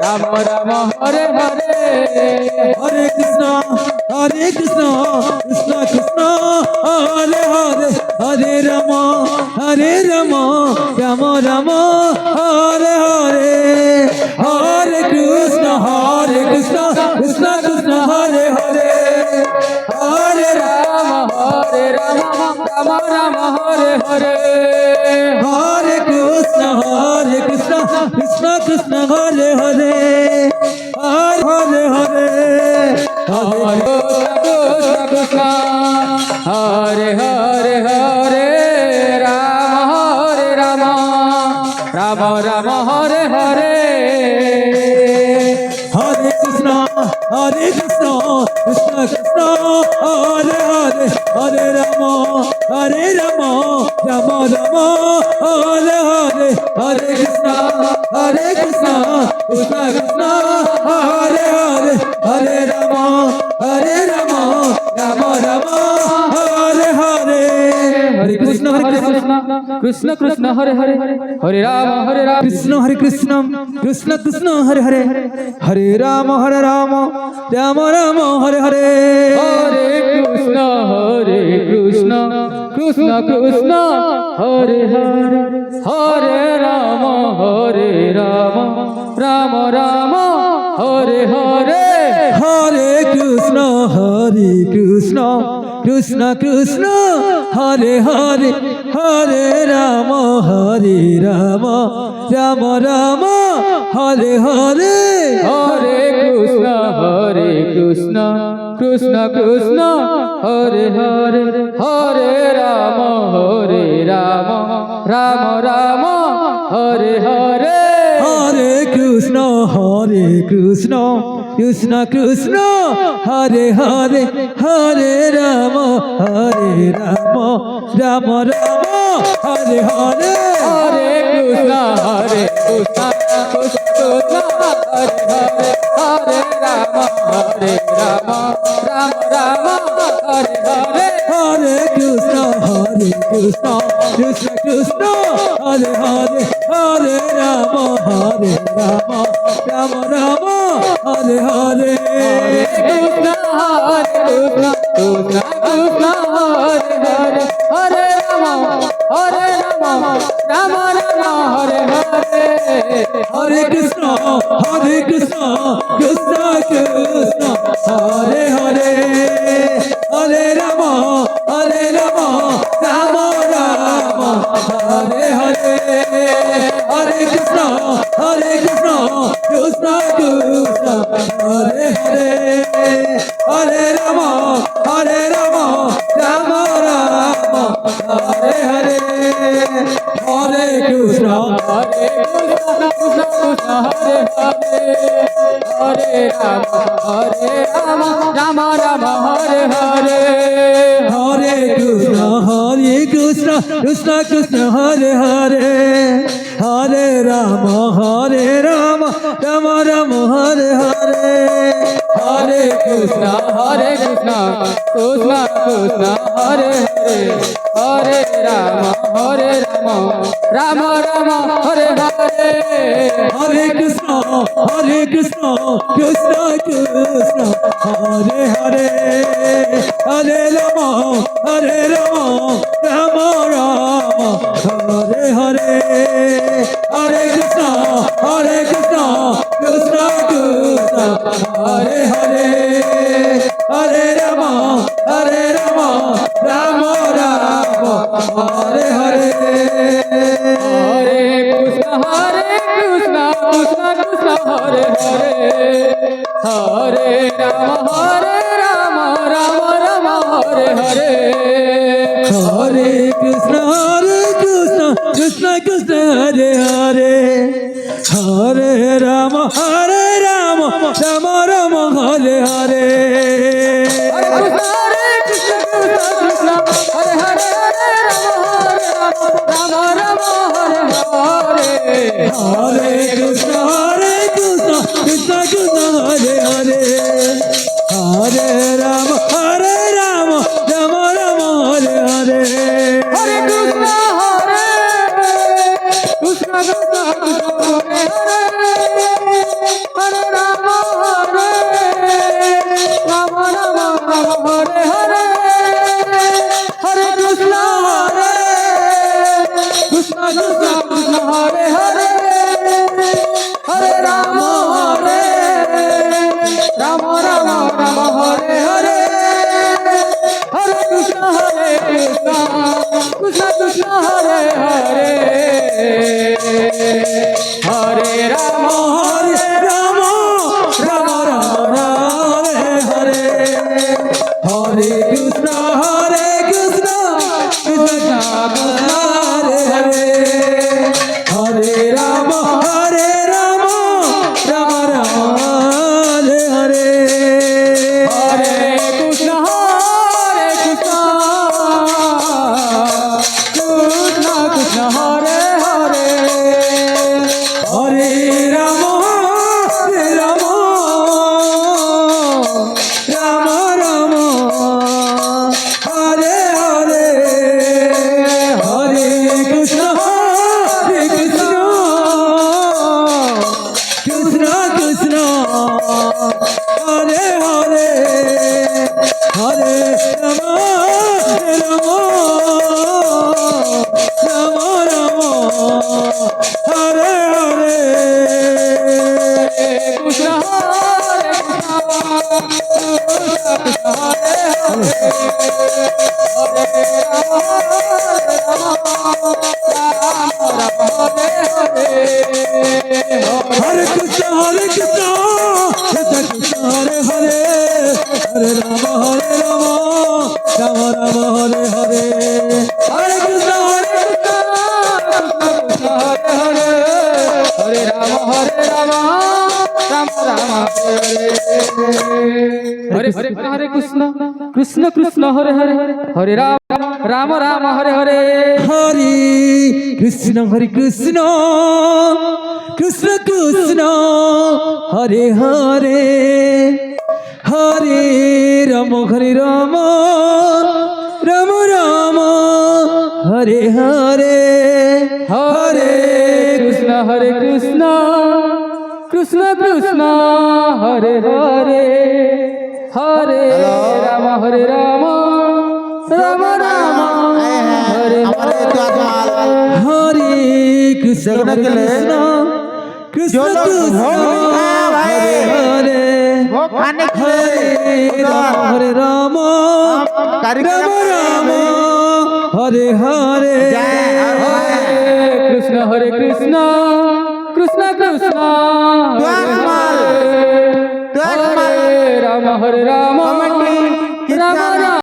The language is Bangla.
রাম রাম হরে হরে হরে কৃষ্ণ কৃষ্ণ কৃষ্ণ হরে হরে হরে রাম রাম রাম হরে হরে হরে কৃষ্ণ কৃষ্ণ কৃষ্ণ হরে হরে হরে রাম রাম রাম হরে হরে হরে কৃষ্ণ কৃষ্ণ কৃষ্ণ হরে হরে হরে হরে হরে কৃষ্ণ হরে হরে হরে রাম রাম রাম হরে হরে হরে কৃষ্ণ কৃষ্ণ কৃষ্ণ হরে হরে হরে রাম রাম রাম হরে হরে হরে কৃষ্ণ কৃষ্ণ কৃষ্ণ হরে হরে হরে রাম রাম রাম হরে হরে হরে কৃষ্ণ কৃষ্ণ কৃষ্ণ হরে হরে হরে রাম কৃষ্ণ হরে কৃষ্ণ কৃষ্ণ কৃষ্ণ হরে হরে হরে রাম রাম রাম হরে হরে হরে কৃষ্ণ কৃষ্ণ কৃষ্ণ হরে হরে হরে রাম রাম রাম হরে হরে হরে কৃষ্ণ কৃষ্ণ কৃষ্ণ হরে হরে হরে রাম রাম রাম হরে হরে হরে কৃষ্ণ কৃষ্ণ কৃষ্ণ হরে হরে হরে রাম রাম রাম হরে হরে হরে কৃষ্ণ কৃষ্ণ কৃষ্ণ হরে হরে হরে রাম রাম রাম হরে হরে হরে কৃষ্ণ কৃষ্ণ কৃষ্ণ হরে হরে হরে রাম রাম রাম হরে হরে হরে কৃষ্ণ কৃষ্ণ কৃষ্ণ হরে হরে হরে রাম রাম রাম হরে হরে কৃষ্ণ কৃষ্ণ কৃষ্ণ হরে হরে হরে রাম রাম রাম হরে হরে হরে কৃষ্ণ কৃষ্ণ কৃষ্ণ হরে হরে হরে রাম রাম রাম হরে হরে হরে কৃষ্ণ কৃষ্ণ কৃষ্ণ হরে হরে হরে রাম রাম রাম হরে হরে হরে কৃষ্ণ কৃষ্ণ কৃষ্ণ হরে হরে হরে রাম রাম রাম হরে হরে হরে কৃষ্ণ কৃষ্ণ কৃষ্ণ হরে হরে হরে রাম রাম রাম হরে হরে হরে কৃষ্ণ কৃষ্ণ কৃষ্ণ হরে হরে হরে রাম রাম রাম হরে হরে হরে কৃষ্ণ কৃষ্ণ কৃষ্ণ হরে হরে হরে রাম রাম রাম হরে হরে হরে কৃষ্ণ কৃষ্ণ কৃষ্ণ হরে হরে হরে রাম রাম রাম হরে হরে হরে কৃষ্ণ কৃষ্ণ কৃষ্ণ হরে হরে হরে রাম রাম রাম হরে হরে হরে কৃষ্ণ কৃষ্ণ কৃষ্ণ হরে হরে হরে রাম রাম রাম হরে হরে হরে কৃষ্ণ কৃষ্ণ হরে হরে রাম রাম হরে হরে হরে কৃষ্ণ কৃষ্ণ কৃষ্ণ হরে হরে হরে রাম রাম রাম হরে হরে হরে কৃষ্ণ কৃষ্ণ কৃষ্ণ হরে হরে হরে রাম হরে রাম রাম রাম হরে হরে হরে কৃষ্ণ হরে কৃষ্ণ কৃষ্ণ কৃষ্ণ হরে হরে হরে রাম হরে রাম রাম রাম হরে হরে হরে কৃষ্ণ কৃষ্ণ কৃষ্ণ হরে হরে হরে রাম হরে রাম রাম রাম হরে হরে হরে কৃষ্ণ কৃষ্ণ কৃষ্ণ হরে হরে হরে রাম রাম রাম হরে হরে হরে কৃষ্ণ কৃষ্ণ কৃষ্ণ হরে হরে হরে রাম রাম রাম রাম হরে হরে হরে কৃষ্ণ কৃষ্ণ কৃষ্ণ কৃষ্ণ হরে হরে হরে রাম রাম রাম হরে হরে কৃষ্ণ हरे कृष्ण कृष्ण कृष्ण हरे हरे हरे राम राम राम हरे हरे हरे कृष्ण हरे राम राम राम हरे हरे हरे हरे कृष्ण कृष्ण कृष्ण हरे हरे हरे राम राम राम हरे हरे हरे कृष्ण कृष्ण कृष्ण हरे हरे हरे राम राम राम राम हरे हरे हरे कृष्ण कृष्ण कृष्ण हरे हरे हरे राम राम राम राम हरे हरे कृष्ण कृष्ण कृष्ण हरे हरे हरे राम राम राम हरे हरे कृष्ण कृष्ण कृष्ण हरे राम राम राम राम